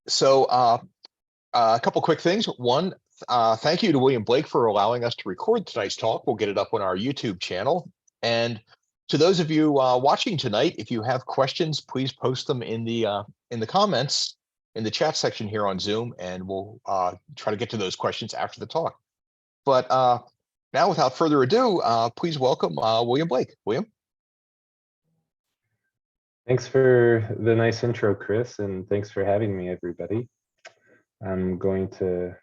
A couple quick things. One, thank you to William Blake for allowing us to record tonight's talk. We'll get it up on our YouTube channel. And to those of you watching tonight, if you have questions, please post them in the comments in the chat section here on Zoom, and we'll try to get to those questions after the talk. But now, without further ado, please welcome William Blake. William. Thanks for the nice intro, Chris, and thanks for having me, everybody. I'm going to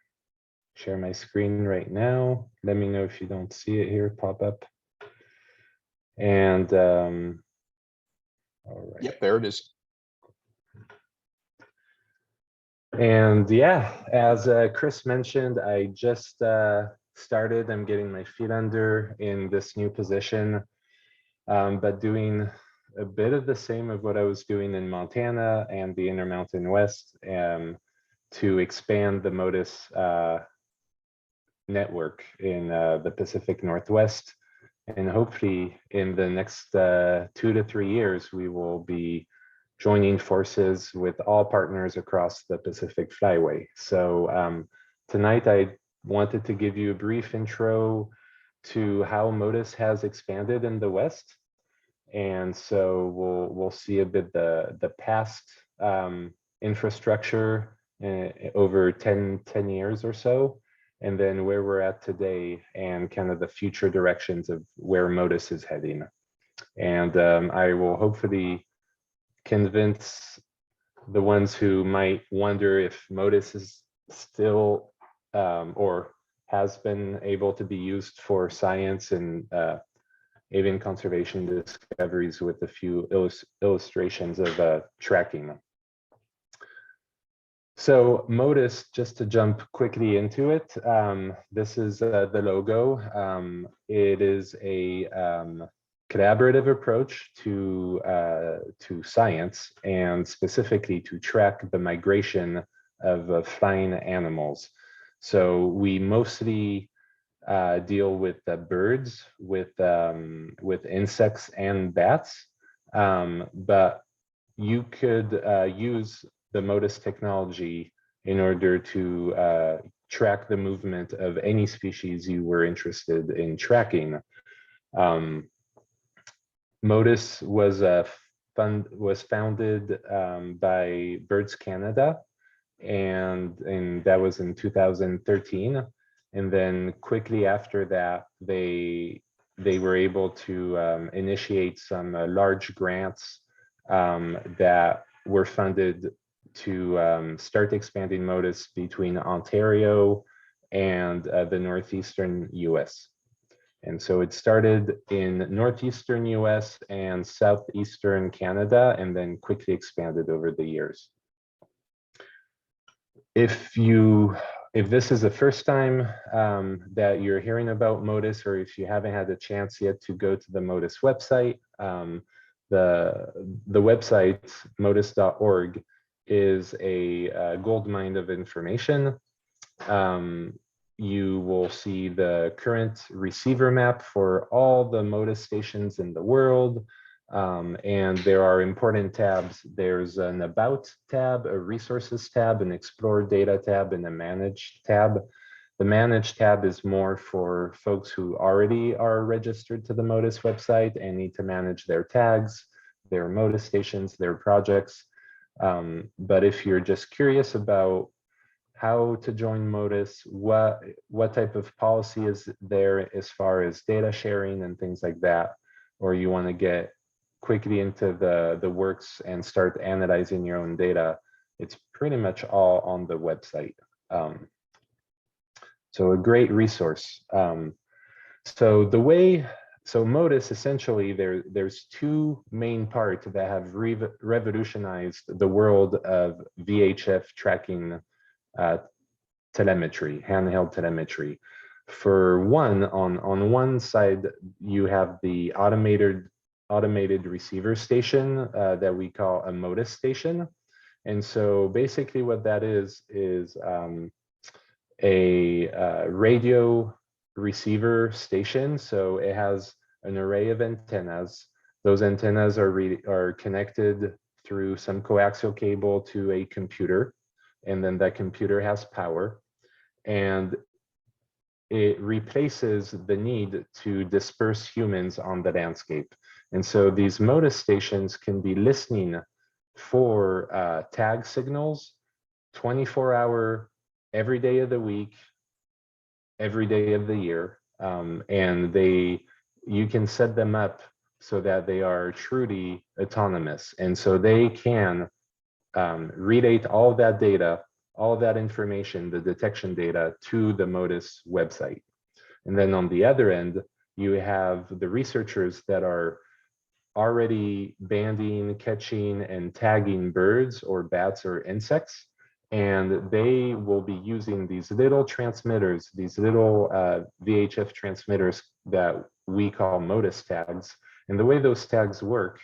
share my screen right now. Let me know if you don't see it here pop up. And all right. Yep, there it is. And yeah, as Chris mentioned, I just started. I'm getting my feet under in this new position, but doing a bit of the same of what I was doing in Montana and the Intermountain West, to expand the Motus network in the Pacific Northwest. And hopefully in the next 2 to 3 years, we will be joining forces with all partners across the Pacific Flyway. So tonight I wanted to give you a brief intro to how Motus has expanded in the West. And so we'll see a bit the past infrastructure over 10 years or so, and then where we're at today and kind of the future directions of where Motus is heading. And I will hopefully convince the ones who might wonder if Motus is still or has been able to be used for science and avian conservation discoveries with a few illustrations of tracking. So Motus, just to jump quickly into it, this is the logo. It is a collaborative approach to science, and specifically to track the migration of flying animals. So we mostly deal with birds, with insects and bats, but you could use the Motus technology in order to track the movement of any species you were interested in tracking. Motus was founded by Birds Canada, and that was in 2013. And then quickly after that, they were able to initiate some large grants that were funded to start expanding Motus between Ontario and the northeastern US. And so it started in northeastern US and southeastern Canada, and then quickly expanded over the years. If this is the first time that you're hearing about Motus, or if you haven't had a chance yet to go to the Motus website, the website motus.org is a gold mine of information. You will see the current receiver map for all the Motus stations in the world. And there are important tabs. There's an About tab, a Resources tab, an Explore Data tab, and a Manage tab. The Manage tab is more for folks who already are registered to the Motus website and need to manage their tags, their Motus stations, their projects. But if you're just curious about how to join Motus, what type of policy is there as far as data sharing and things like that, or you want to get quickly into the works and start analyzing your own data, it's pretty much all on the website. So a great resource. So Motus, essentially, there's two main parts that have revolutionized the world of VHF tracking telemetry, handheld telemetry. For one, on one side, you have the automated receiver station that we call a Motus station. And so basically what that is a radio receiver station. So it has an array of antennas. Those antennas are connected through some coaxial cable to a computer. and then that computer has power, and it replaces the need to disperse humans on the landscape. And so these Motus stations can be listening for tag signals 24-hour, every day of the week, every day of the year. And you can set them up so that they are truly autonomous. And so they can relate all that data, all that information, the detection data, to the Motus website. And then on the other end, you have the researchers that are already banding, catching, and tagging birds or bats or insects. And they will be using these little transmitters, these little VHF transmitters that we call Motus tags. And the way those tags work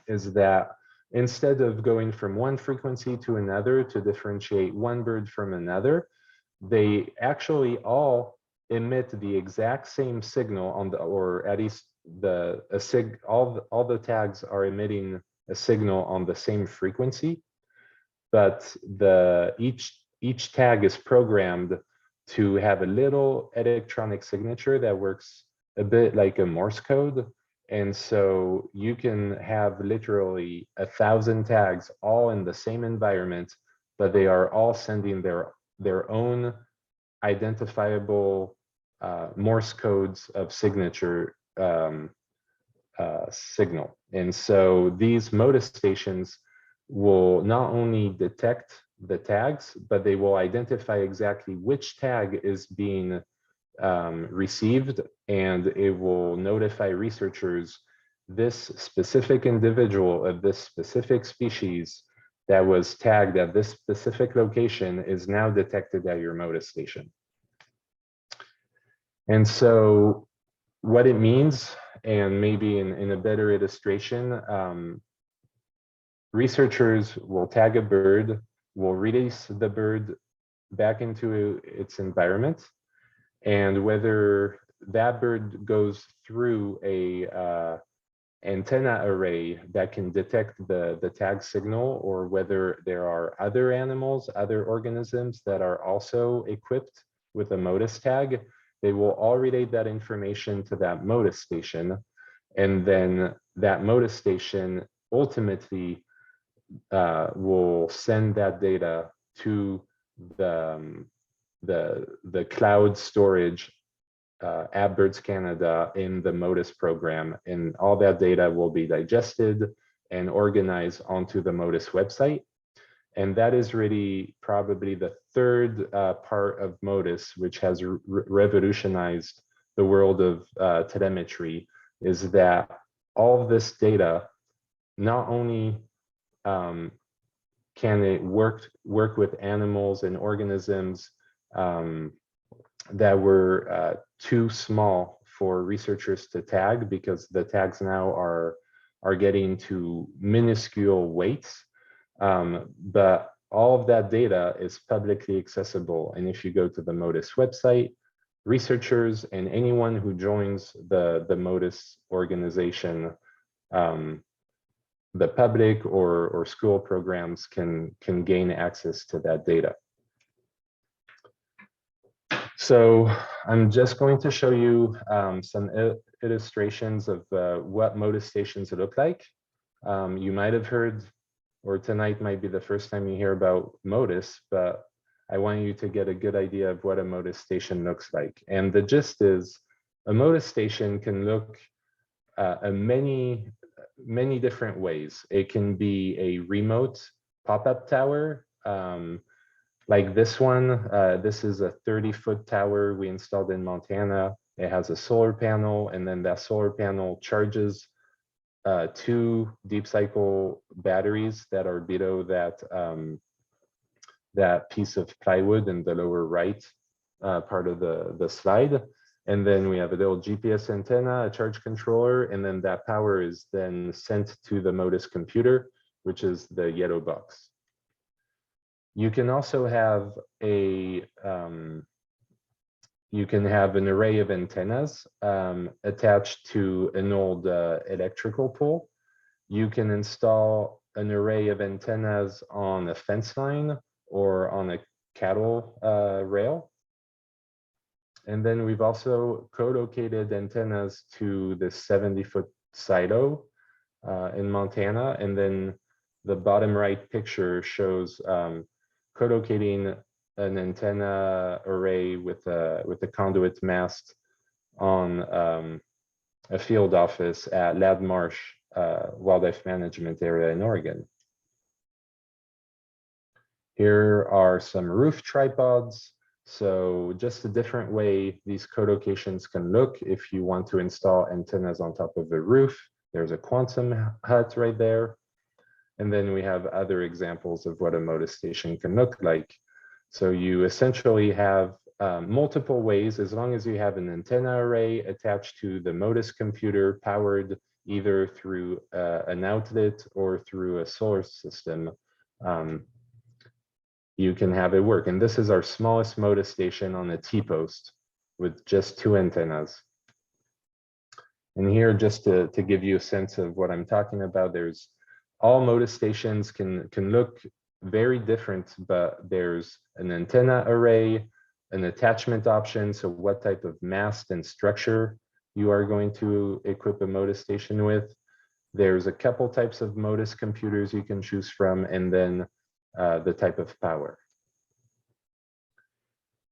is that instead of going from one frequency to another to differentiate one bird from another, they actually all emit the exact same signal on the, or at least all the tags are emitting a signal on the same frequency, but each tag is programmed to have a little electronic signature that works a bit like a Morse code. And so you can have literally 1,000 tags all in the same environment, but they are all sending their own identifiable Morse codes of signature signal. And so these Motus stations will not only detect the tags, but they will identify exactly which tag is being received, and it will notify researchers this specific individual of this specific species that was tagged at this specific location is now detected at your Motus station. And so what it means, and maybe in a better illustration, researchers will tag a bird, will release the bird back into its environment, and whether that bird goes through a antenna array that can detect the tag signal, or whether there are other animals, other organisms that are also equipped with a Motus tag, they will all relay that information to that Motus station. And then that Motus station ultimately will send that data to the cloud storage at Birds Canada in the Motus program, and all that data will be digested and organized onto the Motus website. And that is really probably the third part of Motus, which has revolutionized the world of telemetry, is that all of this data, not only can it work with animals and organisms that were too small for researchers to tag, because the tags now are getting to minuscule weights, but all of that data is publicly accessible. And if you go to the Motus website, researchers and anyone who joins the Motus organization, the public or school programs can gain access to that data. So I'm just going to show you some illustrations of what Motus stations look like. You might have heard, or tonight might be the first time you hear about Motus, but I want you to get a good idea of what a Motus station looks like. And the gist is, a Motus station can look many different ways. It can be a remote pop-up tower, like this one. This is a 30-foot tower we installed in Montana. It has a solar panel, and then that solar panel charges 2 deep cycle batteries that are below that piece of plywood in the lower right part of the slide. And then we have a little GPS antenna, a charge controller, and then that power is then sent to the Motus computer, which is the yellow box. You can also have an array of antennas attached to an old electrical pole. You can install an array of antennas on a fence line, or on a cattle rail. And then we've also co-located antennas to the 70-foot silo in Montana. And then the bottom right picture shows co-locating an antenna array with a conduit mast on a field office at Ladd Marsh Wildlife Management Area in Oregon. Here are some roof tripods. So just a different way these co-locations can look if you want to install antennas on top of a roof. There's a quantum hut right there. And then we have other examples of what a Motus station can look like. So you essentially have multiple ways, as long as you have an antenna array attached to the Motus computer, powered either through an outlet or through a solar system, you can have it work. And this is our smallest Motus station on a T-post with just 2 antennas. And here, just to give you a sense of what I'm talking about, there's all Motus stations can look very different, but there's an antenna array, an attachment option, so what type of mast and structure you are going to equip a Motus station with. There's a couple types of Motus computers you can choose from, and then the type of power.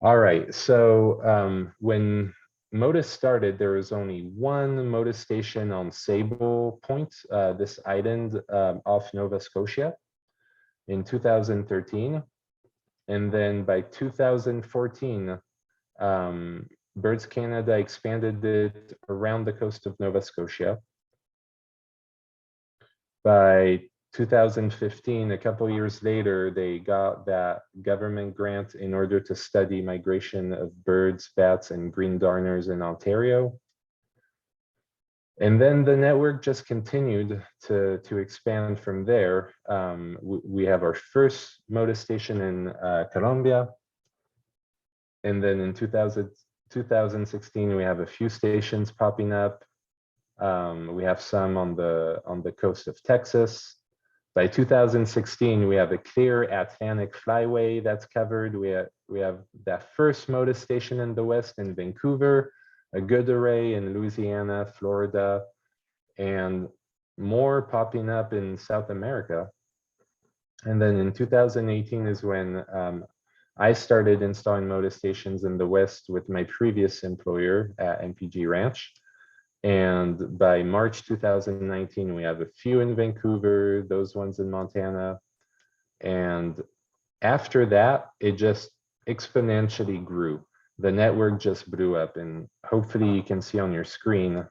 All right, so when Motus started, there was only one Motus station on Sable Point, this island off Nova Scotia, in 2013. And then by 2014, Birds Canada expanded it around the coast of Nova Scotia. By 2015, a couple years later, they got that government grant in order to study migration of birds, bats, and green darners in Ontario. And then the network just continued to expand from there. We have our first Motus station in Colombia. And then in 2016, we have a few stations popping up. We have some on the coast of Texas. By 2016, we have a clear Atlantic flyway that's covered. We have that first Motus station in the West in Vancouver, a good array in Louisiana, Florida, and more popping up in South America. And then in 2018 is when I started installing Motus stations in the West with my previous employer at MPG Ranch. And by March 2019, we have a few in Vancouver, those ones in Montana. And after that, it just exponentially grew. The network just blew up, and hopefully you can see on your screen,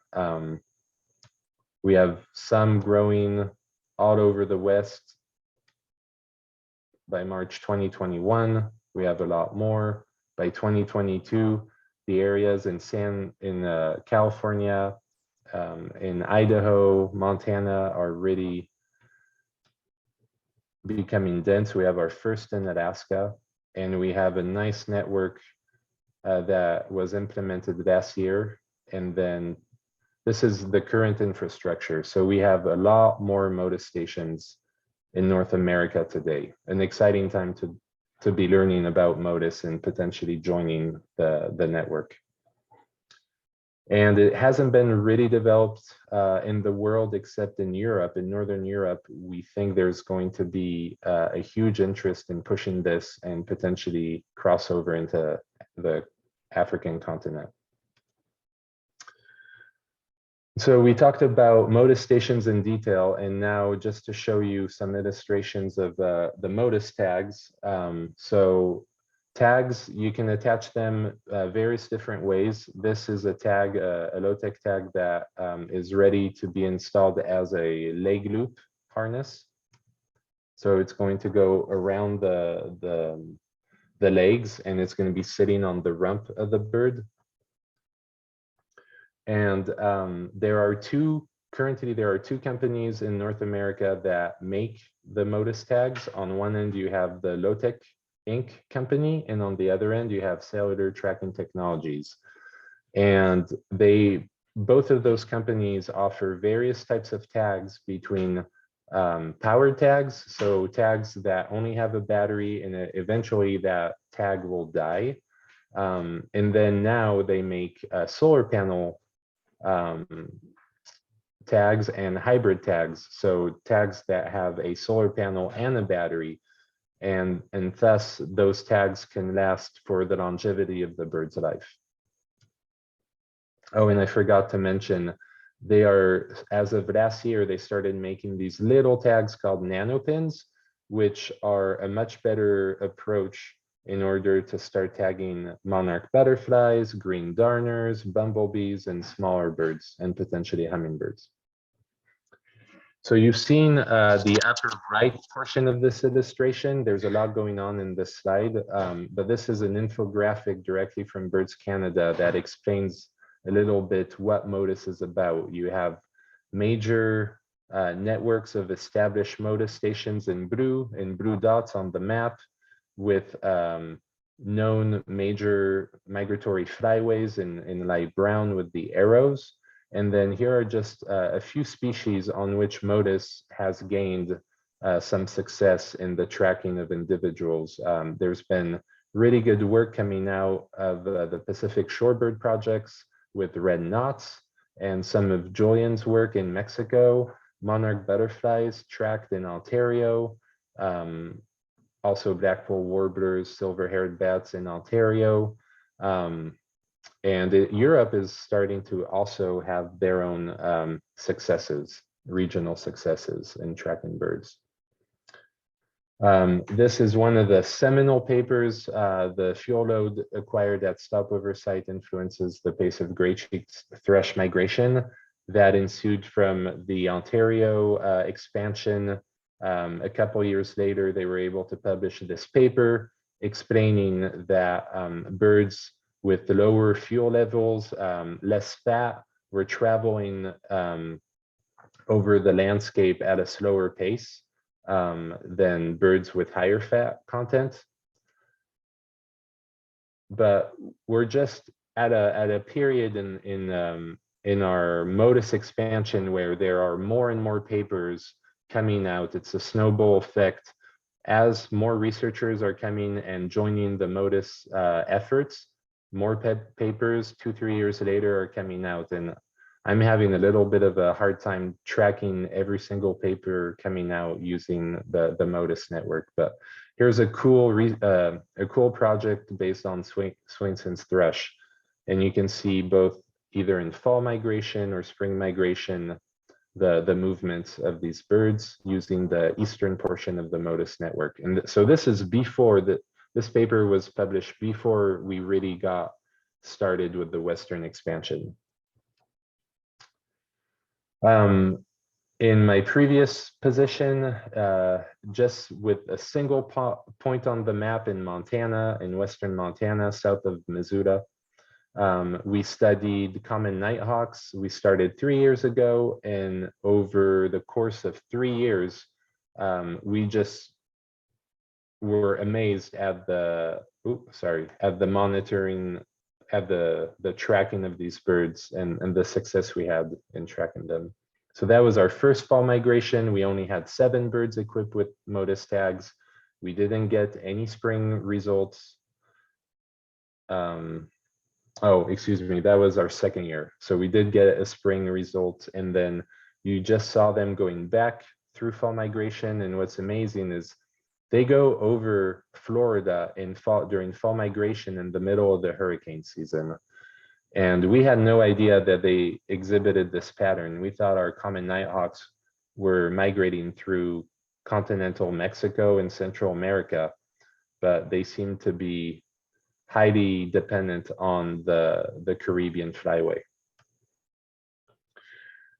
we have some growing all over the West. By March 2021, we have a lot more. By 2022, the areas in California, in Idaho, Montana are really becoming dense. We have our first in Alaska, and we have a nice network that was implemented last year. And then this is the current infrastructure. So we have a lot more Motus stations in North America today. An exciting time to be learning about Motus and potentially joining the network. And it hasn't been really developed in the world except in Europe. In Northern Europe, we think there's going to be a huge interest in pushing this and potentially cross over into the African continent. So we talked about Motus stations in detail, and now just to show you some illustrations of the Motus tags. So tags, you can attach them various different ways. This is a tag, a low-tech tag that is ready to be installed as a leg loop harness. So it's going to go around the legs, and it's going to be sitting on the rump of the bird. And currently there are two companies in North America that make the Motus tags. On one end, you have the Low-Tech Inc. company, and on the other end, you have Cellular Tracking Technologies. And both of those companies offer various types of tags between powered tags, so tags that only have a battery, and eventually that tag will die. And then now they make solar panel tags and hybrid tags, so tags that have a solar panel and a battery, and thus those tags can last for the longevity of the bird's life. Oh, and I forgot to mention, they are, as of last year, they started making these little tags called nanopins, which are a much better approach in order to start tagging monarch butterflies, green darners, bumblebees, and smaller birds, and potentially hummingbirds. So you've seen the upper right portion of this illustration. There's a lot going on in this slide, but this is an infographic directly from Birds Canada that explains a little bit what Motus is about. You have major networks of established Motus stations in blue dots on the map, with known major migratory flyways in light brown with the arrows. And then here are just a few species on which Motus has gained some success in the tracking of individuals. There's been really good work coming out of the Pacific shorebird projects with red knots, and some of Julian's work in Mexico, monarch butterflies tracked in Ontario, also blackpoll warblers, silver-haired bats in Ontario. And Europe is starting to also have their own successes, regional successes in tracking birds. This is one of the seminal papers. The fuel load acquired at stopover site influences the pace of gray-cheeked thrush migration that ensued from the Ontario expansion. A couple years later, they were able to publish this paper explaining that birds with lower fuel levels, less fat, were traveling over the landscape at a slower pace than birds with higher fat content. But we're just at a period in our Motus expansion where there are more and more papers coming out. It's a snowball effect. As more researchers are coming and joining the Motus efforts, more papers 2-3 years later are coming out, and I'm having a little bit of a hard time tracking every single paper coming out using the Motus network. But here's a cool project based on Swainson's thrush, and you can see both either in fall migration or spring migration the movements of these birds using the eastern portion of the Motus network. And so this is before this paper was published, before we really got started with the Western expansion. In my previous position, just with a single point on the map in Montana, in Western Montana, south of Missoula, we studied common nighthawks. We started 3 years ago, and over the course of 3 years, we just were amazed at the monitoring, at the tracking of these birds and the success we had in tracking them. So that was our first fall migration. We only had 7 birds equipped with Motus tags. We didn't get any spring results. Oh, excuse me, that was our second year. So we did get a spring result, and then you just saw them going back through fall migration. And what's amazing is they go over Florida during fall migration in the middle of the hurricane season. And we had no idea that they exhibited this pattern. We thought our common nighthawks were migrating through continental Mexico and Central America, but they seem to be highly dependent on the Caribbean flyway.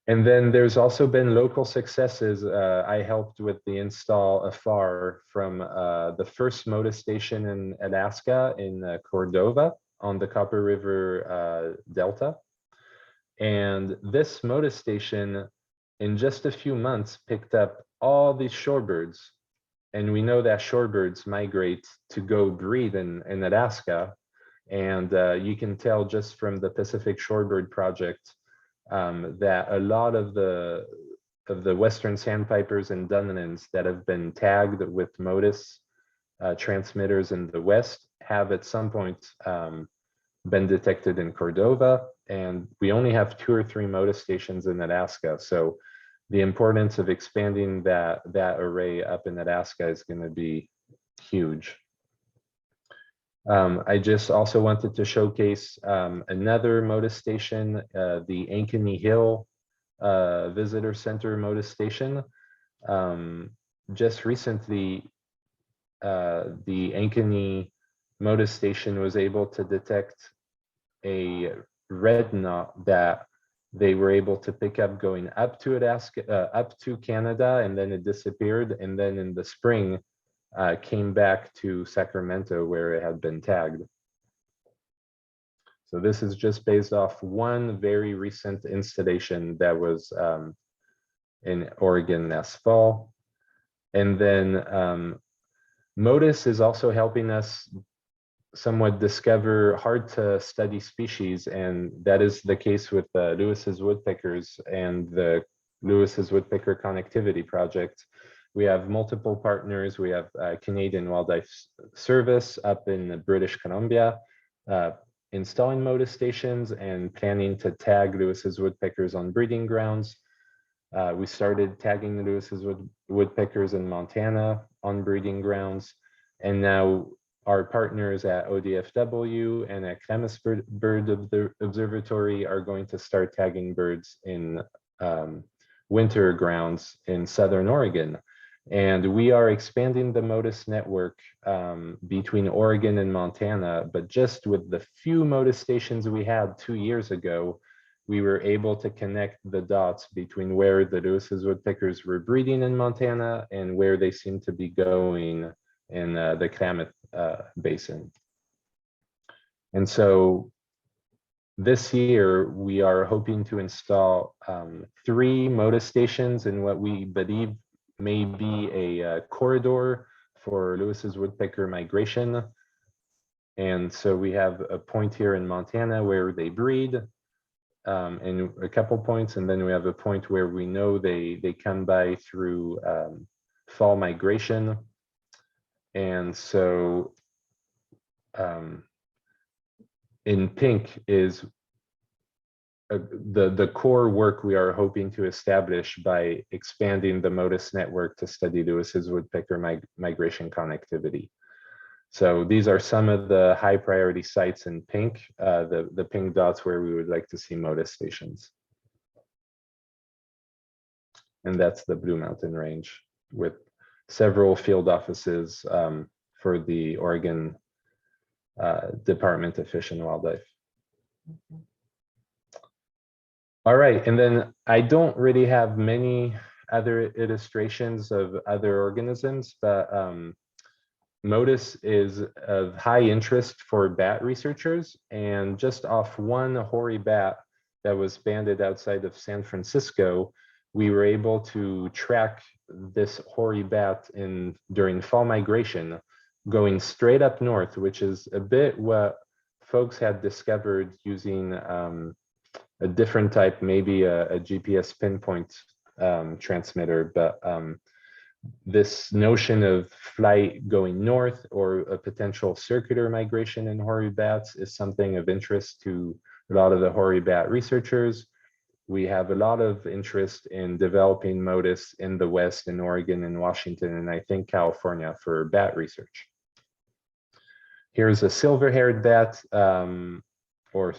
And then there's also been local successes. I helped with the install afar from the first Motus station in Alaska, in Cordova on the Copper River Delta. And this Motus station, in just a few months, picked up all these shorebirds. And we know that shorebirds migrate to go breed in Alaska. And you can tell just from the Pacific Shorebird Project that a lot of the the western sandpipers and dunlins that have been tagged with Motus transmitters in the West have at some point been detected in Cordova, and we only have 2 or 3 Motus stations in Alaska. So the importance of expanding that array up in Alaska is going to be huge. I just also wanted to showcase another Motus station, the Ankeny Hill Visitor Center Motus station. Just recently, the Ankeny Motus station was able to detect a red knot that they were able to pick up going up to Alaska, up to Canada, and then it disappeared. And then in the spring, came back to Sacramento where it had been tagged. So this is just based off one very recent installation that was in Oregon last fall. And then Motus is also helping us somewhat discover hard to study species, and that is the case with Lewis's woodpeckers and the Lewis's Woodpecker Connectivity Project. We have multiple partners. We have Canadian Wildlife Service up in British Columbia, installing Motus stations and planning to tag Lewis's woodpeckers on breeding grounds. We started tagging the Lewis's woodpeckers in Montana on breeding grounds, and now our partners at ODFW and at Klamath Bird Observatory are going to start tagging birds in winter grounds in Southern Oregon. And we are expanding the Motus network between Oregon and Montana, but just with the few Motus stations we had 2 years ago, we were able to connect the dots between where the Lewis's woodpeckers were breeding in Montana and where they seem to be going in the Klamath Basin. And so this year, we are hoping to install 3 Motus stations in what we believe may be a corridor for Lewis's woodpecker migration. And so we have a point here in Montana where they breed, and a couple points, and then we have a point where we know they come by through fall migration. And so in pink is the core work we are hoping to establish by expanding the Motus network to study Lewis's woodpecker migration connectivity. So these are some of the high priority sites in pink, the pink dots where we would like to see Motus stations. And that's the Blue Mountain Range with several field offices for the Oregon Department of Fish and Wildlife. All right, and then I don't really have many other illustrations of other organisms, but Motus is of high interest for bat researchers, and just off one hoary bat that was banded outside of San Francisco, we were able to track this hoary bat during fall migration, going straight up north, which is a bit what folks had discovered using a different type, maybe a GPS pinpoint transmitter, but this notion of flight going north or a potential circular migration in hoary bats is something of interest to a lot of the hoary bat researchers. We have a lot of interest in developing Motus in the West, in Oregon and Washington, and I think California for bat research. Here's a silver-haired bat, or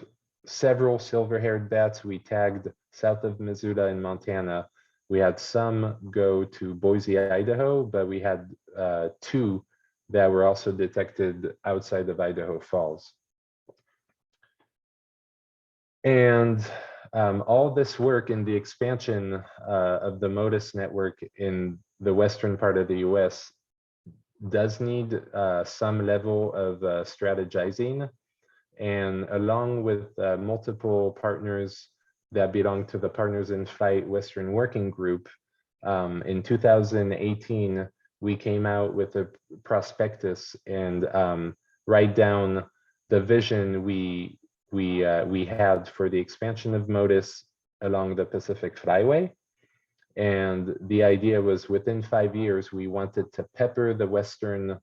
several silver-haired bats we tagged south of Missoula in Montana. We had some go to Boise, Idaho, but we had 2 that were also detected outside of Idaho Falls. And all this work in the expansion of the Motus network in the western part of the US does need some level of strategizing. And along with multiple partners that belong to the Partners in Flight Western Working Group, in 2018, we came out with a prospectus and write down the vision we had for the expansion of Motus along the Pacific Flyway. And the idea was within 5 years, we wanted to pepper the Western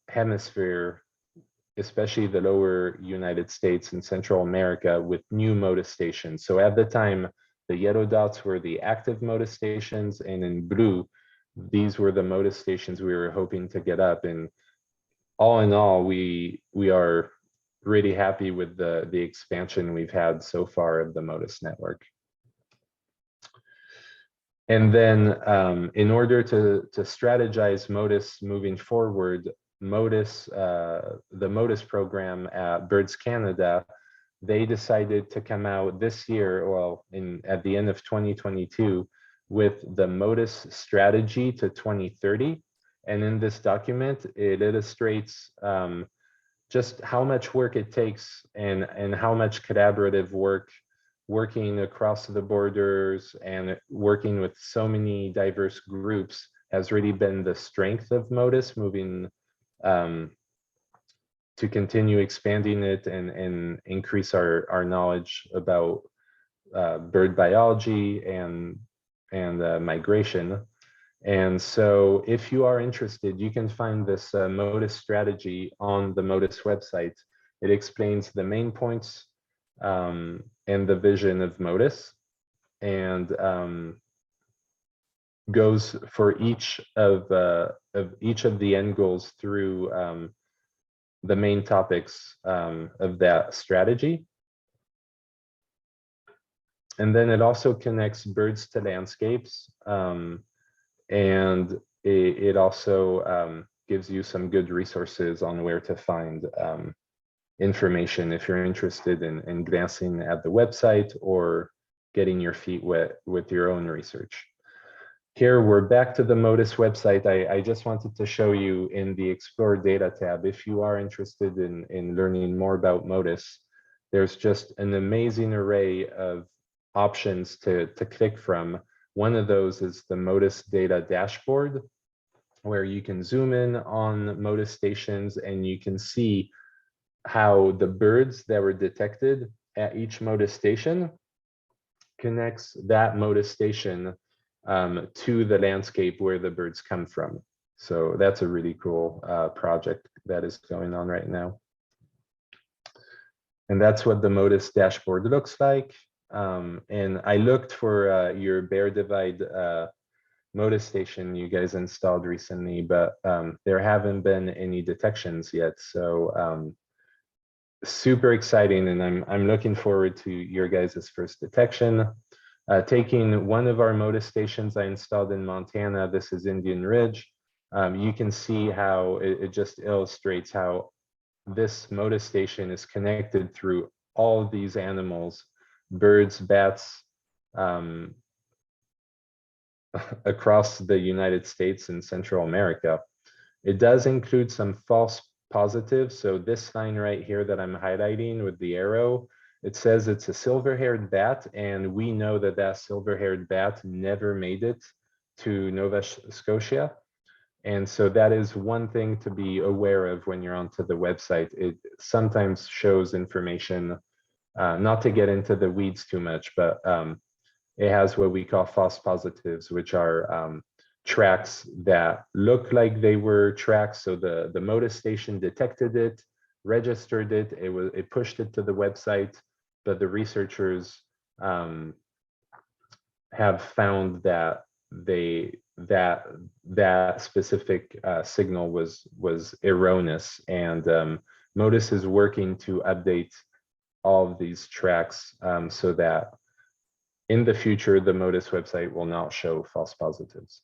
hemisphere, especially the lower United States and Central America, with new Motus stations. So at the time, the yellow dots were the active Motus stations, and in blue, these were the Motus stations we were hoping to get up. And all in all, we are really happy with the expansion we've had so far of the Motus network. And then in order to strategize Motus moving forward, Motus, the Motus program at Birds Canada, they decided to come out this year, well, at the end of 2022, with the Motus strategy to 2030. And in this document, it illustrates just how much work it takes and how much collaborative work working across the borders and working with so many diverse groups has really been the strength of Motus, moving to continue expanding it and increase our knowledge about bird biology and migration. And so if you are interested, you can find this Motus strategy on the Motus website. It explains the main points and the vision of Motus, and goes for each of the end goals through the main topics of that strategy. And then it also connects birds to landscapes, and it also gives you some good resources on where to find information if you're interested in glancing at the website or getting your feet wet with your own research. Here we're back to the Motus website. I just wanted to show you in the Explore Data tab, if you are interested in learning more about Motus, there's just an amazing array of options to click from. One of those is the Motus data dashboard, where you can zoom in on Motus stations and you can see how the birds that were detected at each Motus station connects that Motus station to the landscape where the birds come from. So that's a really cool project that is going on right now. And that's what the Motus dashboard looks like. And I looked for your Bear Divide Motus station you guys installed recently, but there haven't been any detections yet. So super exciting, and I'm looking forward to your guys' first detection. Taking one of our Motus stations I installed in Montana, this is Indian Ridge. You can see how it just illustrates how this Motus station is connected through all of these animals, birds, bats, across the United States and Central America. It does include some false positives. So this line right here that I'm highlighting with the arrow, it says it's a silver-haired bat, and we know that that silver-haired bat never made it to Nova Scotia. And so that is one thing to be aware of when you're onto the website. It sometimes shows information, not to get into the weeds too much, but it has what we call false positives, which are tracks that look like they were tracks. So the Motus station detected it, registered it, it pushed it to the website, but the researchers have found that that specific signal was erroneous, and Motus is working to update all of these tracks so that in the future the Motus website will not show false positives.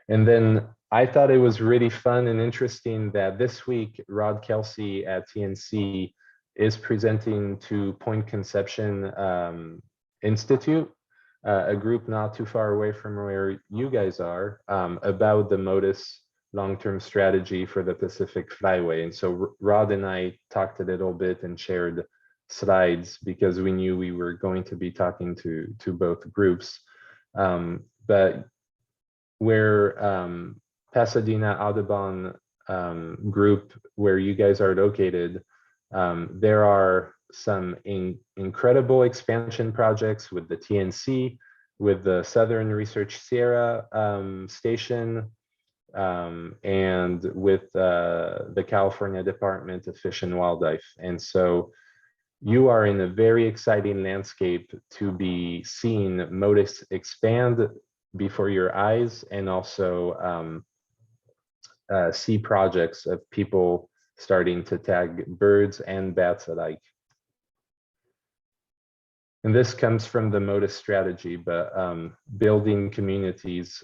And then I thought it was really fun and interesting that this week Rod Kelsey at TNC is presenting to Point Conception Institute, a group not too far away from where you guys are, about the Motus long-term strategy for the Pacific Flyway. And so Rod and I talked a little bit and shared slides because we knew we were going to be talking to both groups. But where Pasadena Audubon group, where you guys are located, there are some incredible expansion projects with the TNC, with the Southern Research Sierra Station, and with the California Department of Fish and Wildlife. And so you are in a very exciting landscape to be seeing Motus expand before your eyes, and also see projects of people starting to tag birds and bats alike. And this comes from the Motus strategy, but building communities.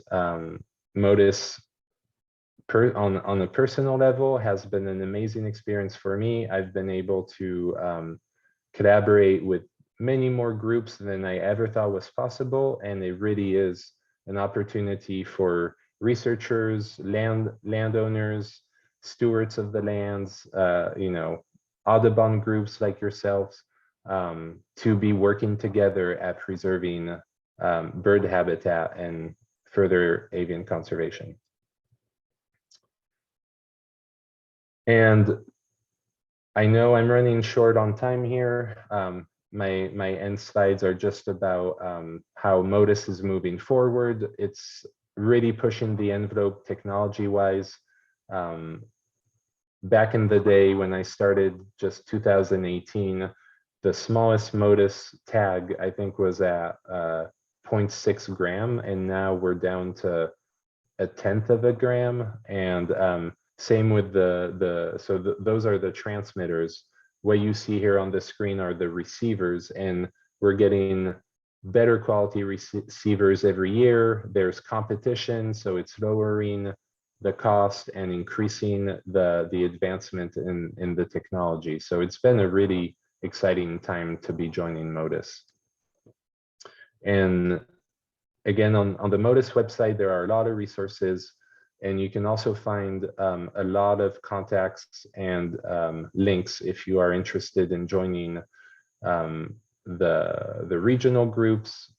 Motus on a personal level has been an amazing experience for me. I've been able to collaborate with many more groups than I ever thought was possible, and it really is an opportunity for researchers, landowners, stewards of the lands, you know, Audubon groups like yourselves, to be working together at preserving bird habitat and further avian conservation. And I know I'm running short on time here. My end slides are just about how Motus is moving forward. It's really pushing the envelope technology-wise. Back in the day when I started, just 2018, the smallest Motus tag I think was at 0.6 gram, and now we're down to 1/10 of a gram. And same with those are the transmitters. What you see here on the screen are the receivers, and we're getting better quality receivers every year. There's competition, so it's lowering the cost and increasing the advancement in the technology. So it's been a really exciting time to be joining Motus. And again, on the Motus website, there are a lot of resources, and you can also find a lot of contacts and links if you are interested in joining the regional groups,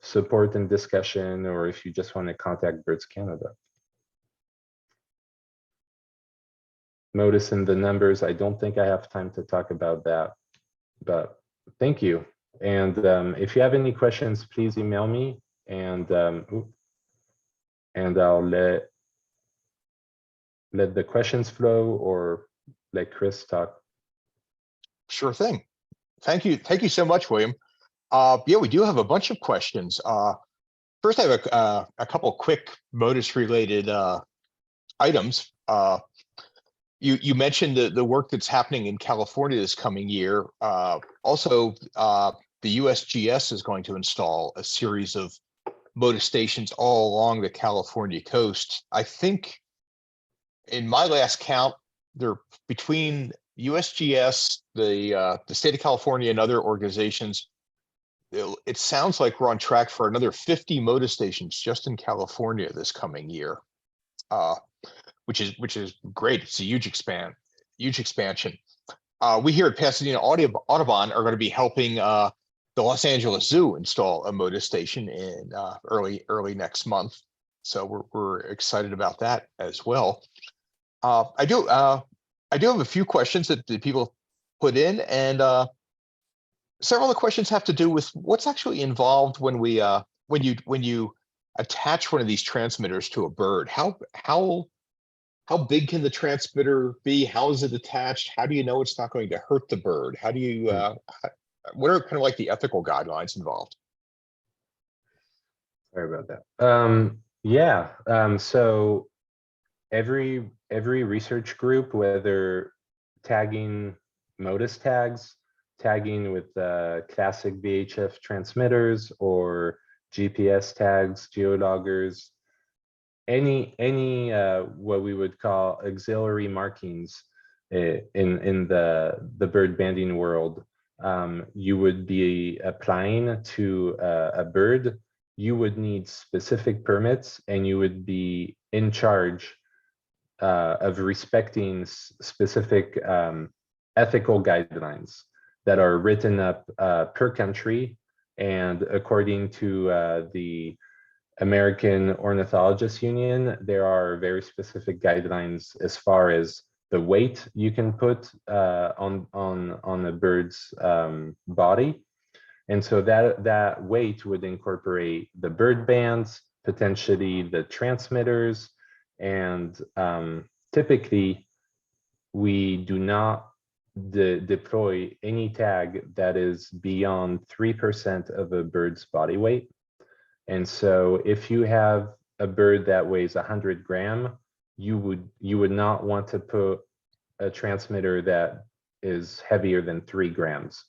support and discussion, or if you just want to contact Birds Canada. Motus and the numbers, I don't think I have time to talk about that, but thank you. And if you have any questions, please email me, and I'll let the questions flow, or let Chris talk. Sure thing. Thank you so much, William. Yeah, we do have a bunch of questions. First, I have a couple quick Motus related items. You mentioned the work that's happening in California this coming year. Also, the USGS is going to install a series of Motus stations all along the California coast. I think in my last count, they're between USGS, the state of California, and other organizations. It sounds like we're on track for another 50 Motus stations just in California this coming year, which is great. It's a huge expansion. We here at Pasadena Audubon are going to be helping the Los Angeles Zoo install a Motus station in early next month. So we're excited about that as well. I do have a few questions that the people put in, and several of the questions have to do with what's actually involved when you attach one of these transmitters to a bird. How big can the transmitter be? How is it attached? How do you know it's not going to hurt the bird? How do you what are kind of like the ethical guidelines involved? Sorry about that. Yeah. So every research group, whether tagging Motus tags, tagging with classic VHF transmitters, or GPS tags, geologgers, any what we would call auxiliary markings in the bird banding world, you would be applying to a bird. You would need specific permits, and you would be in charge of respecting specific ethical guidelines that are written up per country. And according to the American Ornithologists Union, there are very specific guidelines as far as the weight you can put on a bird's body. And so that weight would incorporate the bird bands, potentially the transmitters, and typically we do not deploy any tag that is beyond 3% of a bird's body weight. And so if you have a bird that weighs 100 grams, you would not want to put a transmitter that is heavier than 3 grams.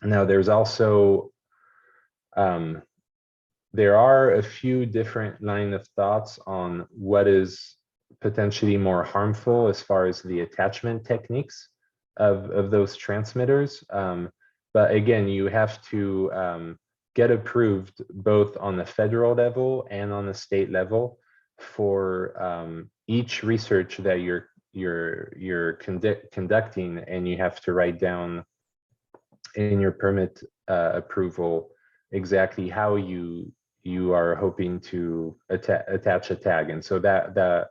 Now, there's also, there are a few different line of thoughts on what is potentially more harmful as far as the attachment techniques of those transmitters. But again, you have to get approved both on the federal level and on the state level for each research that you're conducting, and you have to write down in your permit approval exactly how you are hoping to attach a tag. And so that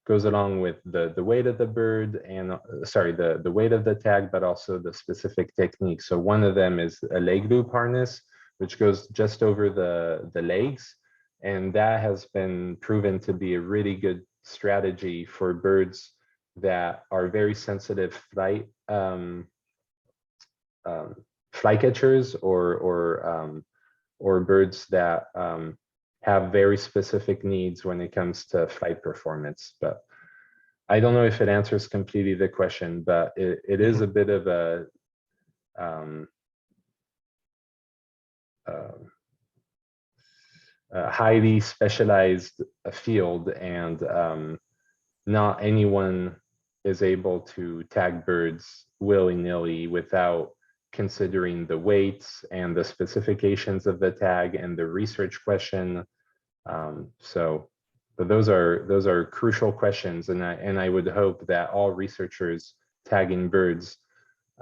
goes along with the weight of the bird and sorry, the weight of the tag, but also the specific technique. So one of them is a leg loop harness, which goes just over the legs. And that has been proven to be a really good strategy for birds that are very sensitive flight flycatchers or birds that have very specific needs when it comes to flight performance. But I don't know if it answers completely the question, but it is a bit of a highly specialized field, and not anyone is able to tag birds willy-nilly without considering the weights and the specifications of the tag and the research question. But those are crucial questions, and I would hope that all researchers tagging birds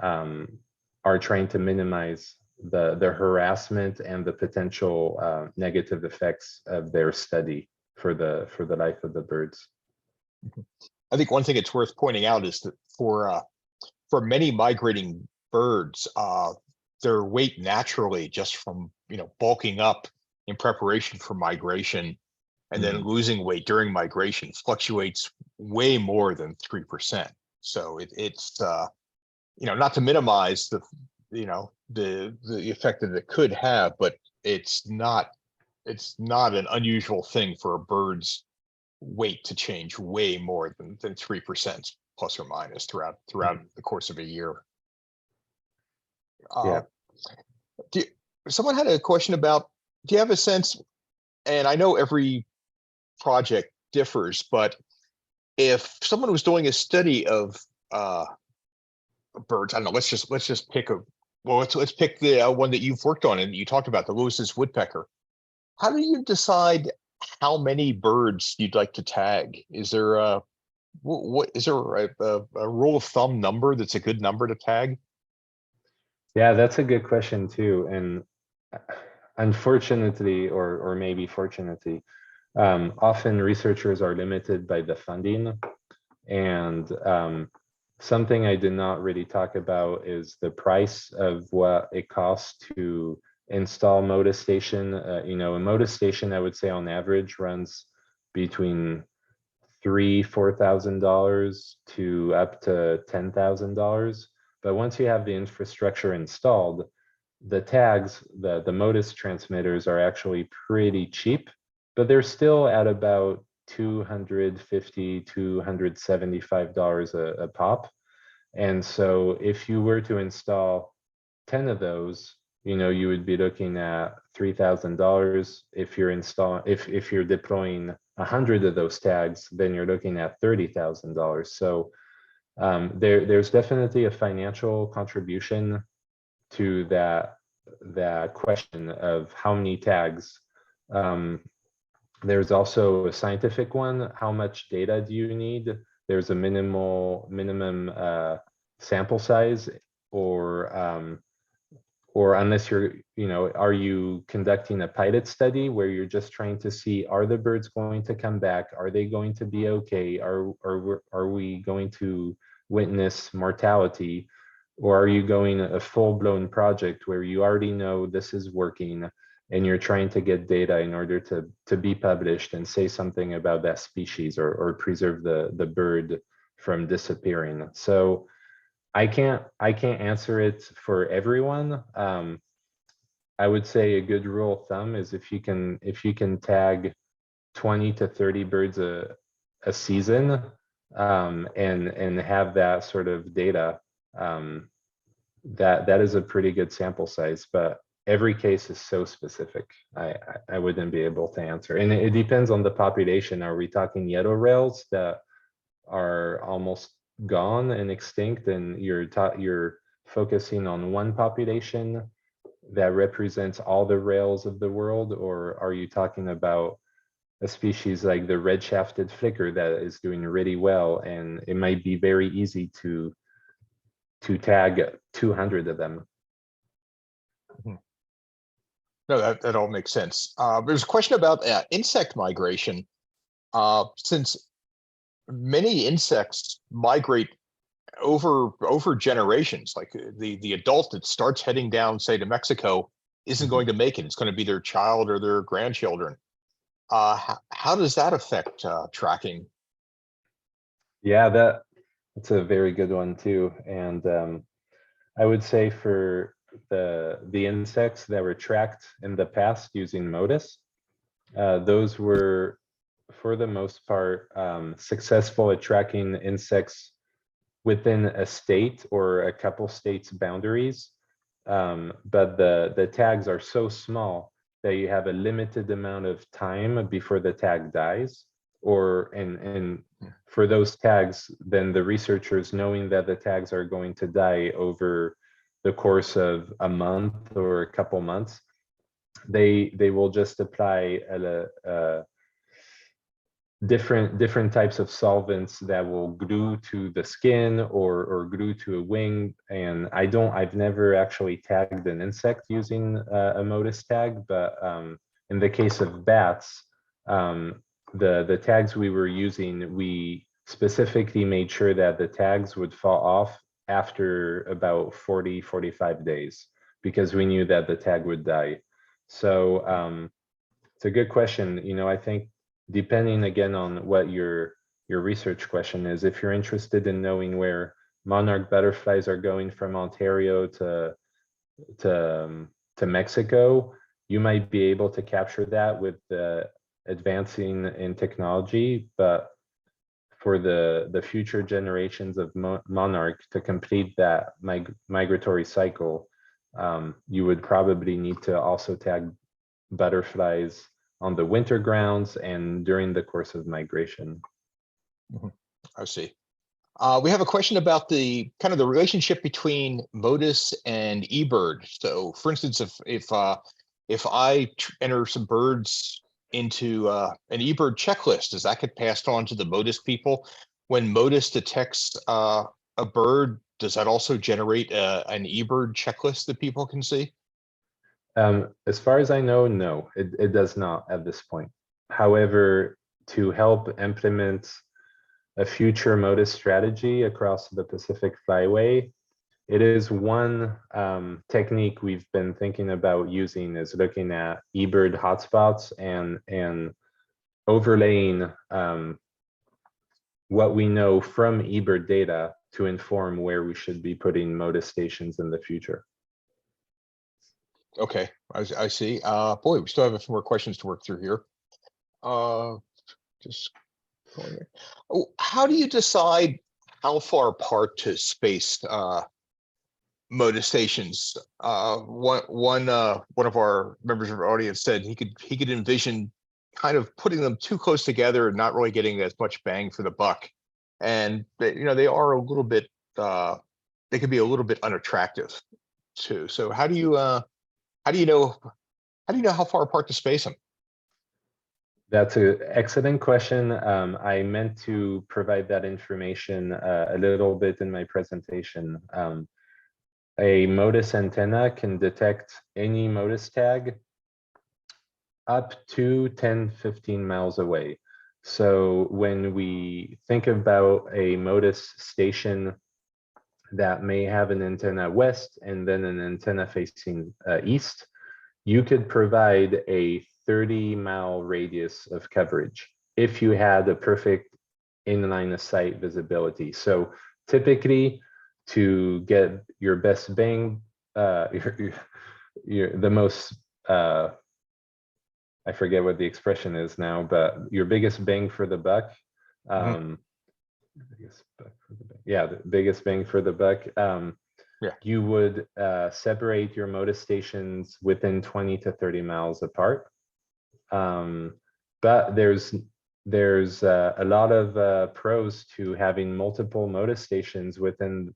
are trying to minimize the harassment and the potential negative effects of their study for the life of the birds. I think one thing it's worth pointing out is that for many migrating birds, their weight naturally, just from bulking up in preparation for migration and then losing weight during migration, fluctuates way more than 3%. So it's not to minimize the effect that it could have, but it's not an unusual thing for a bird's weight to change way more than 3% plus or minus throughout the course of a year. Yeah. Someone had a question about, do you have a sense, and I know every project differs, but if someone was doing a study of birds, I don't know, let's just pick let's pick the one that you've worked on and you talked about, the Lewis's woodpecker. How do you decide how many birds you'd like to tag? Is there a rule of thumb number that's a good number to tag? Yeah, that's a good question too. And unfortunately, or maybe fortunately, often researchers are limited by the funding. And something I did not really talk about is the price of what it costs to install Motus station. A Motus station, I would say on average runs between $3,000-$4,000 to up to $10,000. But once you have the infrastructure installed, the tags, the Motus transmitters are actually pretty cheap, but they're still at about $250, $275 a pop. And so if you were to install 10 of those, you would be looking at $3,000. If you're deploying 100 of those tags, then you're looking at $30,000. So there's definitely a financial contribution to that question of how many tags. There's also a scientific one. How much data do you need? There's a minimum sample size, or or unless you're, are you conducting a pilot study where you're just trying to see, are the birds going to come back? Are they going to be okay? Are we going to witness mortality? Or are you going a full-blown project where you already know this is working and you're trying to get data in order to be published and say something about that species, or preserve the bird from disappearing? So I can't answer it for everyone. I would say a good rule of thumb is if you can tag 20 to 30 birds a season, and have that sort of data, that is a pretty good sample size. But every case is so specific. I wouldn't be able to answer, and it depends on the population. Are we talking yellow rails that are almost gone and extinct, and you're focusing on one population that represents all the rails of the world? Or are you talking about a species like the red-shafted flicker that is doing really well, and it might be very easy to tag 200 of them? Mhm. No, that all makes sense. There's a question about insect migration. Since many insects migrate over generations, like the adult that starts heading down, say, to Mexico, isn't going to make it. It's going to be their child or their grandchildren. How does that affect tracking? Yeah, that's a very good one too. And I would say for the insects that were tracked in the past using Motus, those were, for the most part, successful at tracking insects within a state or a couple states boundaries. But the tags are so small that you have a limited amount of time before the tag dies. And for those tags, then the researchers, knowing that the tags are going to die over the course of a month or a couple months, they will just apply different types of solvents that will glue to the skin or glue to a wing. And I've never actually tagged an insect using a Motus tag, but in the case of bats, the tags we were using, we specifically made sure that the tags would fall off after about 45 days, because we knew that the tag would die. So it's a good question. I think, depending again on what your research question is, if you're interested in knowing where monarch butterflies are going from Ontario to Mexico, you might be able to capture that with the advancing in technology. But for the future generations of monarch to complete that migratory cycle, you would probably need to also tag butterflies on the winter grounds and during the course of migration. I see. We have a question about the kind of the relationship between Motus and eBird. So, for instance, if I enter some birds into an eBird checklist, does that get passed on to the Motus people? When Motus detects a bird, does that also generate an eBird checklist that people can see? As far as I know, no, it does not at this point. However, to help implement a future Motus strategy across the Pacific Flyway, it is one technique we've been thinking about using, is looking at eBird hotspots and overlaying what we know from eBird data to inform where we should be putting Motus stations in the future. Okay, I see. Boy, we still have a few more questions to work through here. Just going here. Oh, how do you decide how far apart to space Motus stations? One of our members of our audience said he could envision kind of putting them too close together and not really getting as much bang for the buck. And they are a little bit they can be a little bit unattractive too. So how do you know how far apart to space them? That's an excellent question. I meant to provide that information a little bit in my presentation. A Motus antenna can detect any Motus tag up to 10, 15 miles away. So when we think about a Motus station that may have an antenna west and then an antenna facing east, you could provide a 30-mile radius of coverage if you had a perfect in-line of sight visibility. So typically, to get your best bang, the most, I forget what the expression is now, but your biggest bang for the buck. Yeah, the biggest bang for the buck. Yeah. You would separate your Motus stations within 20 to 30 miles apart. But there's a lot of pros to having multiple Motus stations within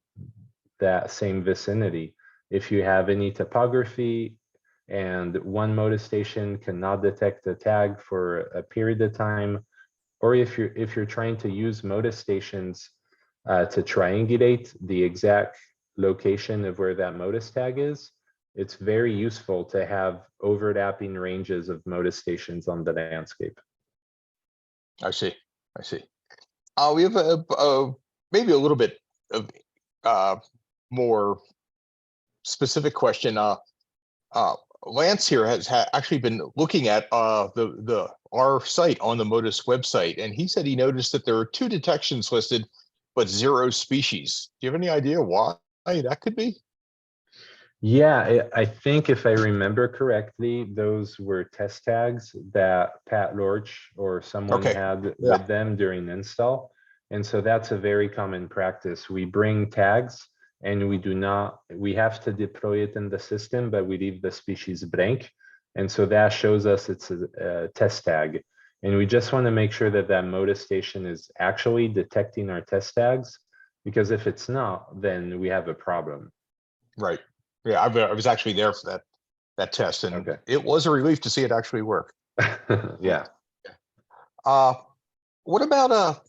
that same vicinity. If you have any topography and one Motus station cannot detect the tag for a period of time, or if you're trying to use Motus stations to triangulate the exact location of where that Motus tag is, it's very useful to have overlapping ranges of Motus stations on the landscape. I see. I see. We have maybe a little bit of more specific question. Lance here has actually been looking at our site on the Motus website, and he said he noticed that there are 2 detections listed, but 0 species. Do you have any idea why that could be? Yeah, I think if I remember correctly, those were test tags that Pat Lorch or someone Okay. had Yeah. with them during install. And so that's a very common practice. We bring tags and we have to deploy it in the system, but we leave the species blank. And so that shows us it's a test tag. And we just want to make sure that that Motus station is actually detecting our test tags, because if it's not, then we have a problem. Right. Yeah, I was actually there for that test, and Okay. it was a relief to see it actually work. Yeah. What about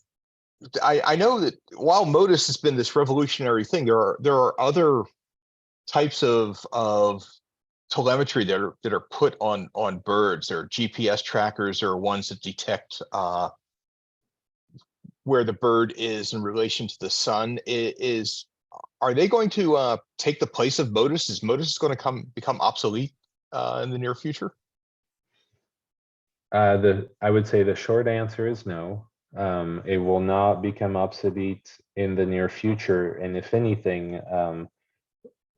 I know that while Motus has been this revolutionary thing, there are other types of telemetry that are put on birds. There are GPS trackers. There are ones that detect where the bird is in relation to the sun. Are they going to take the place of Motus? Is Motus going to become obsolete in the near future? I would say the short answer is no. It will not become obsolete in the near future. And if anything,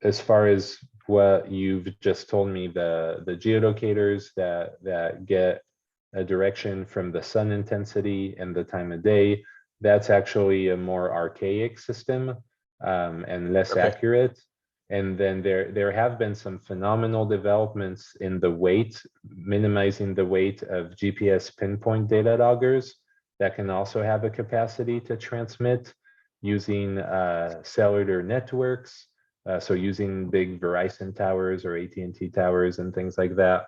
as far as what you've just told me, the geolocators that get a direction from the sun intensity and the time of day, that's actually a more archaic system and less accurate. And then there have been some phenomenal developments in the weight, minimizing the weight of GPS pinpoint data loggers that can also have a capacity to transmit using cellular networks. So using big Verizon towers or AT&T towers and things like that.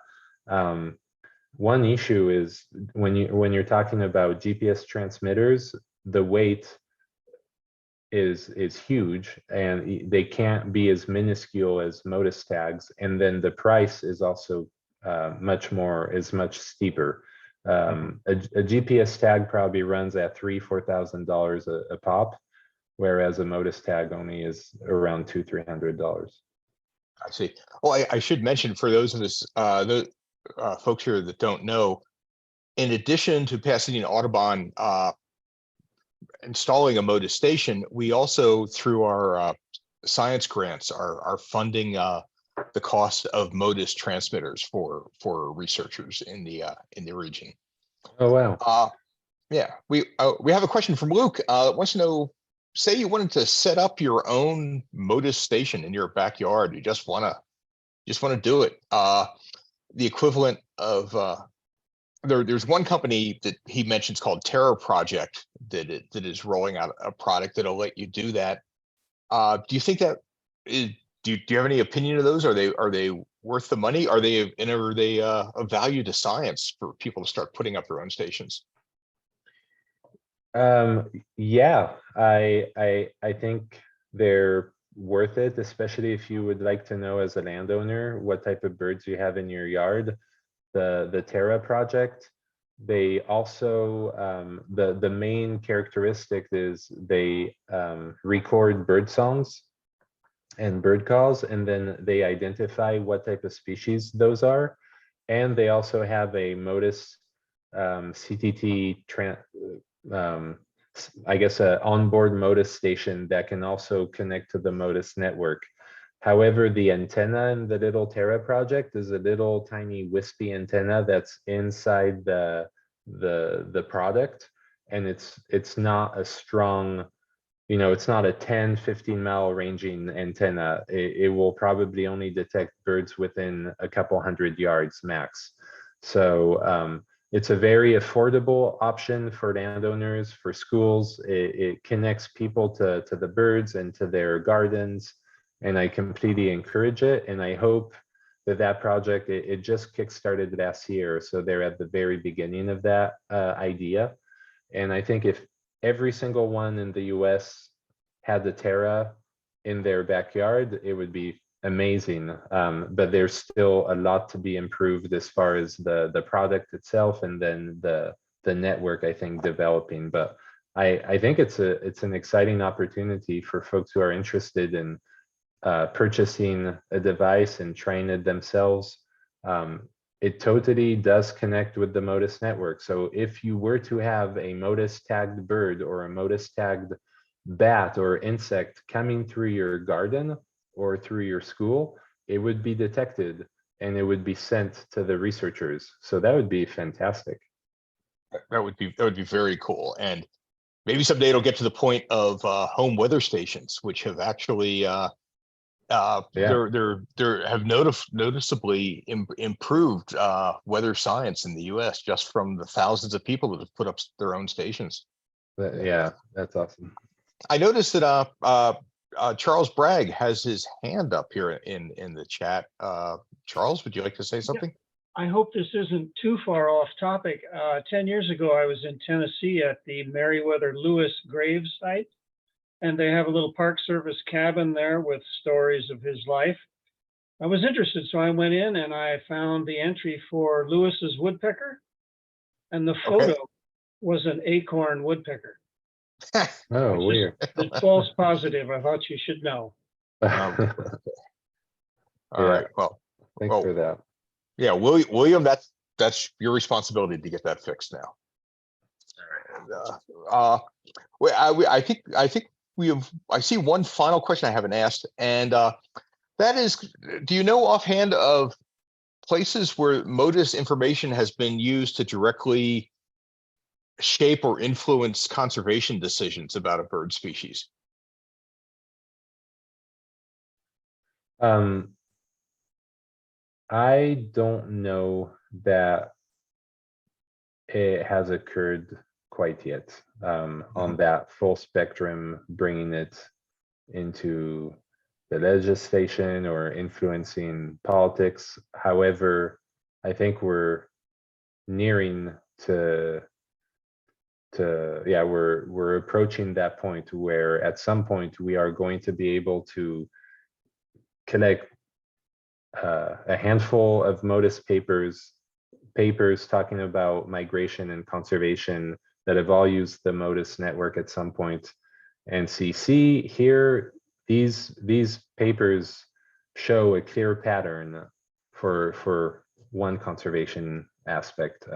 One issue is when you're talking about GPS transmitters, the weight is huge and they can't be as minuscule as Motus tags, and then the price is also much steeper. A GPS tag probably runs at $4,000 a pop, whereas a Motus tag only is around $200-300. I see. Well, I should mention for those of us, the folks here that don't know, in addition to Pasadena Audubon installing a Motus station, we also, through our science grants, are funding the cost of Motus transmitters for researchers in the region. Oh wow. Yeah, we have a question from Luke. Wants to know, say you wanted to set up your own Motus station in your backyard. You just want to do it. The equivalent of there's one company that he mentions called Terra Project that is rolling out a product that'll let you do that. Do you think that do you have any opinion of those? Are they worth the money? Are they of value to science for people to start putting up their own stations? Yeah, I think they're worth it, especially if you would like to know as a landowner what type of birds you have in your yard. The Terra project, they also, the main characteristic is they record bird songs and bird calls, and then they identify what type of species those are. And they also have a Motus CTT, I guess, a onboard Motus station that can also connect to the Motus network. However, the antenna in the little Terra project is a little tiny wispy antenna that's inside the product, and it's not a strong, you know, it's not a 10-15 mile ranging antenna. It will probably only detect birds within a couple hundred yards max. So it's a very affordable option for landowners, for schools. It connects people to the birds and to their gardens, and I completely encourage it. And I hope that project, it just kickstarted last year, so they're at the very beginning of that idea. And I think if every single one in the US had the Terra in their backyard, it would be amazing. But there's still a lot to be improved as far as the product itself, and then the network, I think, developing. But I think it's an exciting opportunity for folks who are interested in purchasing a device and trying it themselves. It totally does connect with the Motus network. So if you were to have a Motus tagged bird or a Motus tagged bat or insect coming through your garden or through your school, it would be detected and it would be sent to the researchers. So that would be fantastic. That would be very cool. And maybe someday it'll get to the point of home weather stations, which have actually have noticeably improved weather science in the US just from the thousands of people that have put up their own stations. Yeah, that's awesome. I noticed that Charles Bragg has his hand up here in the chat. Charles, would you like to say something? Yeah. I hope this isn't too far off topic. 10 years ago, I was in Tennessee at the Meriwether Lewis grave site, and they have a little Park Service cabin there with stories of his life. I was interested, so I went in and I found the entry for Lewis's woodpecker, and the photo was an acorn woodpecker. Oh, weird. It's false positive. I thought you should know. All right. Well, thanks for that. Yeah, William, that's your responsibility to get that fixed now. I think I see one final question I haven't asked, and that is, do you know offhand of places where Motus information has been used to directly shape or influence conservation decisions about a bird species? I don't know that it has occurred quite yet on that full spectrum, bringing it into the legislation or influencing politics. However, I think we're nearing we're approaching that point where at some point we are going to be able to collect a handful of Motus papers talking about migration and conservation that have all used the Motus network at some point, and see here, these papers show a clear pattern for one conservation aspect.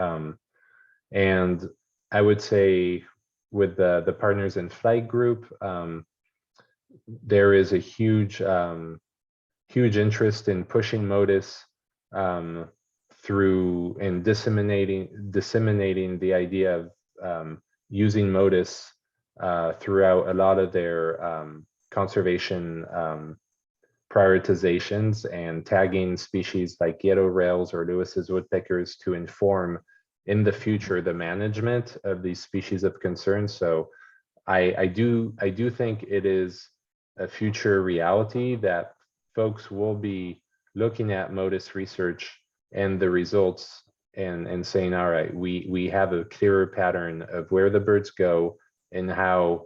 And I would say with the Partners in Flight group, there is a huge interest in pushing Motus through and disseminating the idea of using Motus throughout a lot of their conservation prioritizations, and tagging species like yellow rails or Lewis's woodpeckers to inform in the future the management of these species of concern. So I do think it is a future reality that folks will be looking at Motus research and the results and saying, all right, we have a clearer pattern of where the birds go and how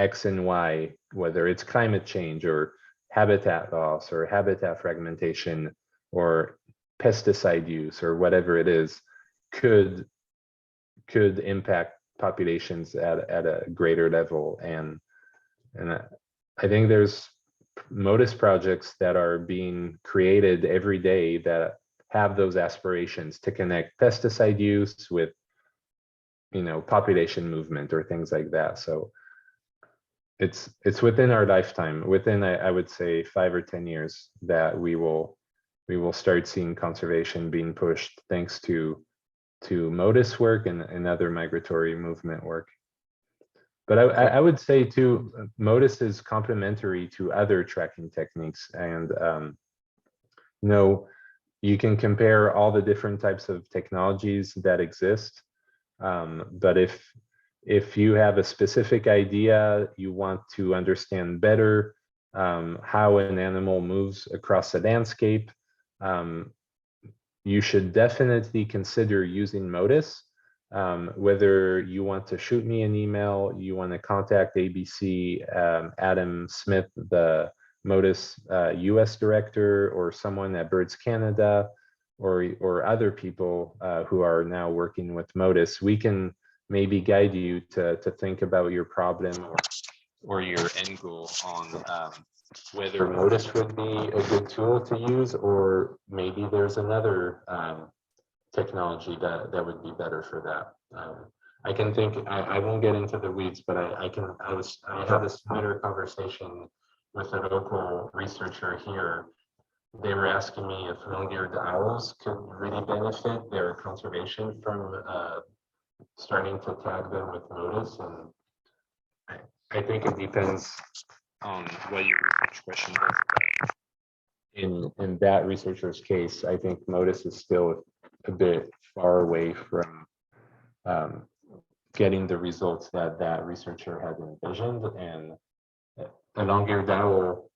X and Y, whether it's climate change or habitat loss or habitat fragmentation or pesticide use or whatever it is, could impact populations at a greater level. And I think there's Motus projects that are being created every day that have those aspirations to connect pesticide use with, you know, population movement or things like that. So it's within our lifetime, within I would say 5 or 10 years, that we will start seeing conservation being pushed thanks to Motus work and other migratory movement work. But I would say too, Motus is complementary to other tracking techniques, and you know, you can compare all the different types of technologies that exist. But if you have a specific idea, you want to understand better how an animal moves across a landscape, you should definitely consider using Motus. Whether you want to shoot me an email, you want to contact ABC, Adam Smith, the Motus US director, or someone at Birds Canada, or other people who are now working with Motus, we can maybe guide you to think about your problem or your end goal on whether Motus would be a good tool to use, or maybe there's another technology that would be better for that. I can think, I won't get into the weeds, but I had a similar conversation with a local researcher here. They were asking me if long-eared owls could really benefit their conservation from starting to tag them with Motus, and I think it depends on what your research question is. In that researcher's case, I think Motus is still a bit far away from getting the results that researcher had envisioned. And a long-eared owl,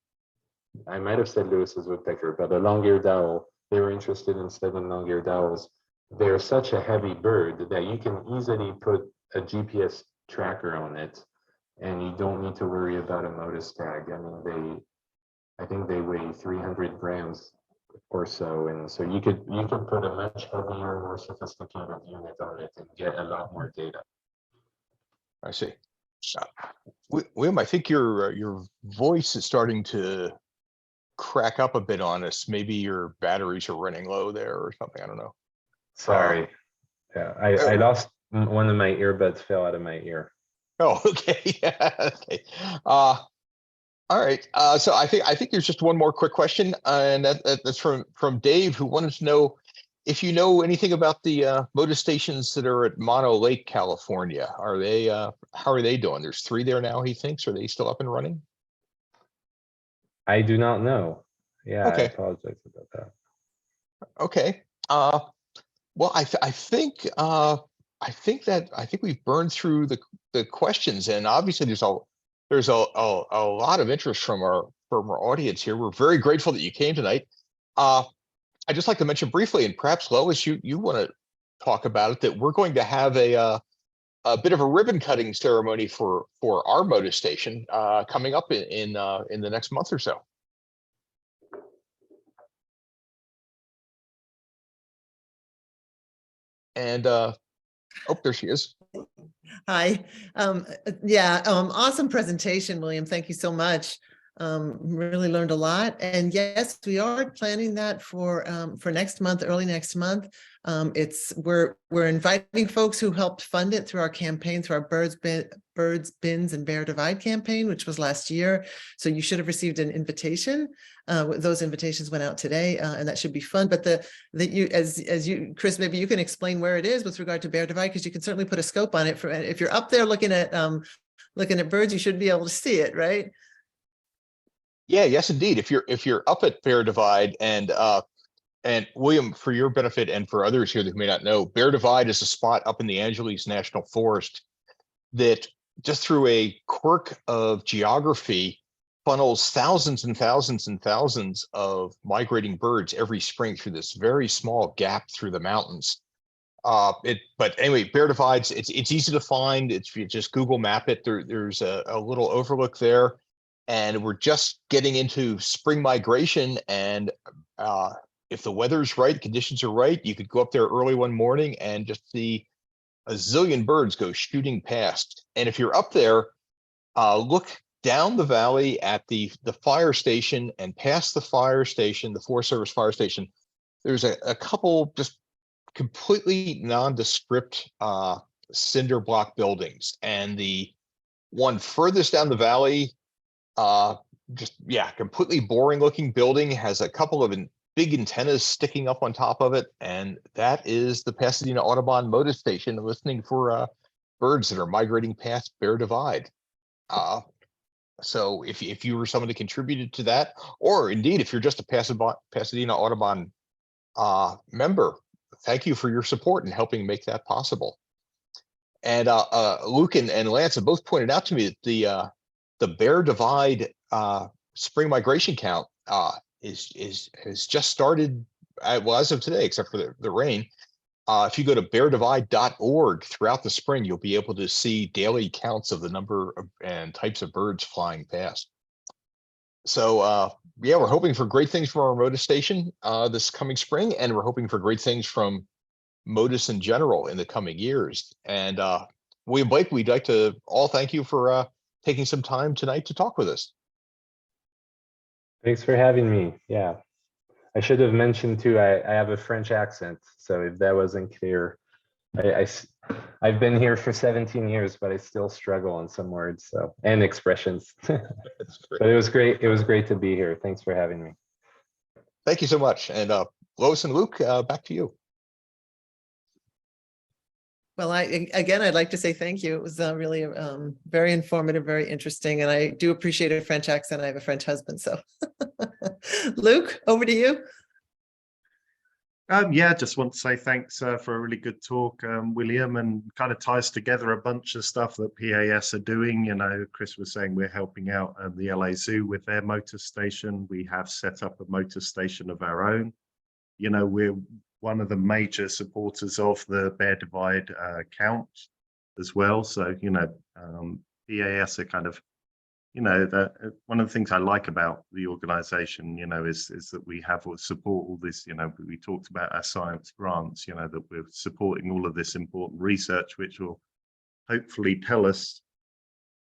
I might have said Lewis's woodpecker, but a long-eared owl, they were interested in studying long-eared owls. They're such a heavy bird that you can easily put a GPS tracker on it, and you don't need to worry about a Motus tag. I mean, I think they weigh 300 grams or so, and so you could put a much heavier, more sophisticated unit on it and get a lot more data. I see. William, I think your voice is starting to crack up a bit on us. Maybe your batteries are running low there or something. I don't know. Sorry. Yeah, I lost one of my earbuds, fell out of my ear. Oh, okay. Yeah. Okay. All right. So I think there's just one more quick question, and that's from Dave, who wanted to know if you know anything about the Motus stations that are at Mono Lake, California. Are they how are they doing? There's 3 there now, he thinks. Are they still up and running? I do not know. Yeah, Okay. I apologize about that. Okay. Well, I think we've burned through the questions, and obviously there's a lot of interest from our audience here. We're very grateful that you came tonight. I'd just like to mention briefly, and perhaps Lois, you want to talk about it, that we're going to have a bit of a ribbon cutting ceremony for our Motus station coming up in the next month or so. And oh, there she is. Hi. Yeah, awesome presentation, William. Thank you so much. Really learned a lot. And yes, we are planning that for next month, early next month. We're inviting folks who helped fund it through our campaign, through our Birds, Bins, and Bear Divide campaign, which was last year. So you should have received an invitation. Those invitations went out today, and that should be fun. But as you, Chris, maybe you can explain where it is with regard to Bear Divide, because you can certainly put a scope on it. For if you're up there looking at birds, you should be able to see it, right? Yeah, yes, indeed. If you're up at Bear Divide, and William, for your benefit and for others here that may not know, Bear Divide is a spot up in the Angeles National Forest that, just through a quirk of geography, funnels thousands and thousands and thousands of migrating birds every spring through this very small gap through the mountains. But anyway, Bear Divides, it's easy to find. It's, you just Google map it. There's a little overlook there, and we're just getting into spring migration. And if the weather's right, conditions are right, you could go up there early one morning and just see a zillion birds go shooting past. And if you're up there, look down the valley at the fire station, and past the fire station, the Forest Service fire station, there's a couple just completely nondescript cinder block buildings. And the one furthest down the valley, just, yeah, completely boring looking building, has a couple of big antennas sticking up on top of it. And that is the Pasadena Audubon Motus Station, listening for birds that are migrating past Bear Divide. So if you were someone that contributed to that, or indeed, if you're just a Pasadena Audubon member, thank you for your support in helping make that possible. And Luke and Lance have both pointed out to me that the Bear Divide spring migration count has just started, well, as of today, except for the rain. If you go to beardivide.org throughout the spring, you'll be able to see daily counts of the number of, and types of birds flying past. So yeah, we're hoping for great things from our Motus station this coming spring, and we're hoping for great things from Motus in general in the coming years. And William Blake, we'd like to all thank you for taking some time tonight to talk with us. Thanks for having me. Yeah. I should have mentioned too, I have a French accent, so if that wasn't clear, I've been here for 17 years, but I still struggle on some words, so, and expressions. But it was great. It was great to be here. Thanks for having me. Thank you so much. And Lois and Luke, back to you. Well, again, I'd like to say thank you. It was really very informative, very interesting, and I do appreciate a French accent. I have a French husband, so. Luke, over to you. Yeah, just want to say thanks for a really good talk, William, and kind of ties together a bunch of stuff that PAS are doing. You know, Chris was saying we're helping out the LA Zoo with their Motus station. We have set up a Motus station of our own. You know, we're one of the major supporters of the Bear Divide count as well. So, you know, PAS are kind of, you know, one of the things I like about the organization, you know, is that we have support all this, you know, we talked about our science grants, you know, that we're supporting all of this important research, which will hopefully tell us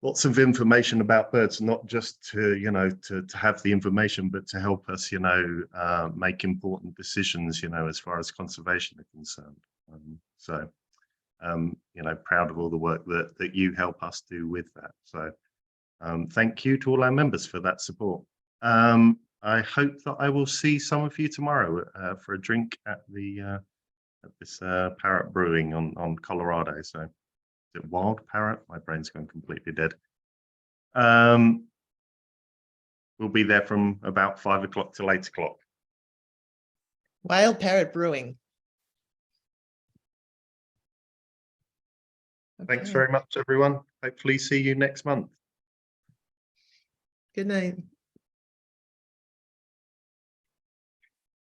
lots of information about birds, not just to, you know, to have the information, but to help us, you know, make important decisions, you know, as far as conservation are concerned. You know, proud of all the work that you help us do with that. So thank you to all our members for that support. I hope that I will see some of you tomorrow for a drink at the at this Parrot Brewing on Colorado. So is it Wild Parrot? My brain's gone completely dead. We'll be there from about 5 o'clock till 8 o'clock. Wild Parrot Brewing. Thanks Okay. very much, everyone. Hopefully see you next month. Good night.